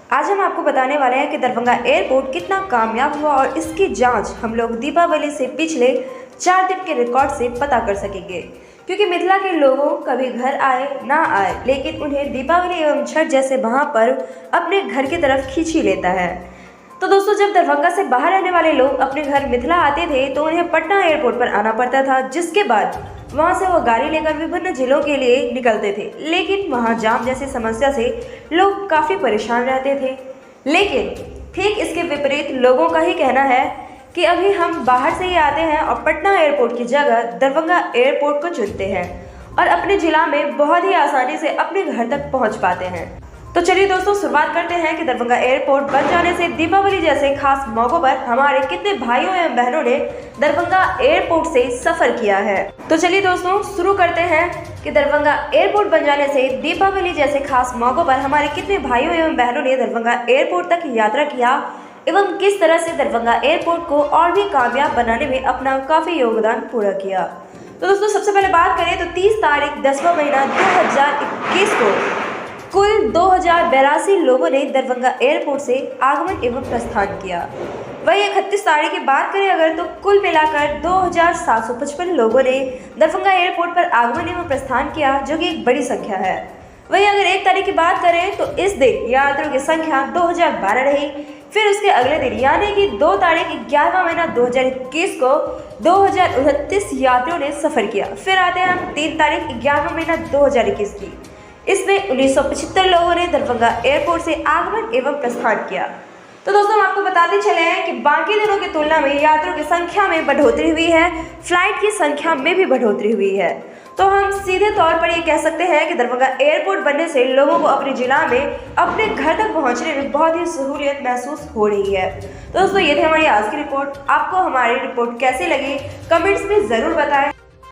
आज हम आपको बताने वाले हैं कि दरभंगा एयरपोर्ट कितना कामयाब हुआ और इसकी जांच हम लोग दीपावली से पिछले 4 दिन के रिकॉर्ड से पता कर सकेंगे। क्योंकि मिथिला के लोगों कभी घर आए ना आए, लेकिन उन्हें दीपावली एवं छठ जैसे महापर्व अपने घर की तरफ खींच ही लेता है। तो दोस्तों, जब दरभंगा से बाहर रहने वाले लोग अपने घर मिथिला आते थे तो उन्हें पटना एयरपोर्ट पर आना पड़ता था, जिसके बाद वहां से वो गाड़ी लेकर विभिन्न जिलों के लिए निकलते थे। लेकिन वहां जाम जैसी समस्या से लोग काफ़ी परेशान रहते थे। लेकिन ठीक इसके विपरीत लोगों का ही कहना है कि अभी हम बाहर से ही आते हैं और पटना एयरपोर्ट की जगह दरभंगा एयरपोर्ट को चुनते हैं और अपने जिला में बहुत ही आसानी से अपने घर तक पहुंच पाते हैं। तो चलिए दोस्तों, शुरुआत करते हैं कि दरभंगा एयरपोर्ट बन जाने से दीपावली जैसे खास मौकों पर हमारे कितने भाइयों एवं बहनों ने दरभंगा एयरपोर्ट से सफर किया है। तो चलिए दोस्तों, शुरू करते हैं कि दरभंगा एयरपोर्ट बन जाने से दीपावली जैसे खास मौकों पर हमारे कितने भाइयों एवं बहनों ने दरभंगा एयरपोर्ट तक यात्रा किया एवं किस तरह से दरभंगा एयरपोर्ट को और भी कामयाब बनाने में अपना काफी योगदान पूरा किया। तो दोस्तों, सबसे पहले बात करें तो 30 तारीख 10वां महीना 2021 को कुल 2082 लोगों ने दरभंगा एयरपोर्ट से आगमन एवं प्रस्थान किया। वही 31 तारीख की बात करें अगर तो कुल मिलाकर 2755 लोगों ने दरभंगा एयरपोर्ट पर आगमन एवं प्रस्थान किया, जो कि एक बड़ी संख्या है। वही अगर 1 तारीख की बात करें तो इस दिन यात्रियों की संख्या 2012 रही। फिर उसके अगले दिन यानी कि 2 तारीख 11वां महीना 2021 को 2029 यात्रियों ने सफर किया। फिर आते हैं हम 3 तारीख 11वां महीना 2021 की। इसमें 1975 लोगों ने दरभंगा एयरपोर्ट से आगमन एवं प्रस्थान किया। तो दोस्तों, हम आपको बताते चले हैं कि बाकी दिनों की तुलना में यात्रियों की संख्या में बढ़ोतरी हुई है, फ्लाइट की संख्या में भी बढ़ोतरी हुई है। तो हम सीधे तौर पर ये कह सकते हैं कि दरभंगा एयरपोर्ट बनने से लोगों को अपने जिला में अपने घर तक पहुंचने में बहुत ही सहूलियत महसूस हो रही है। तो दोस्तों, ये थी हमारी आज की रिपोर्ट। आपको हमारी रिपोर्ट कैसी लगी कमेंट्स में ज़रूर बताएं।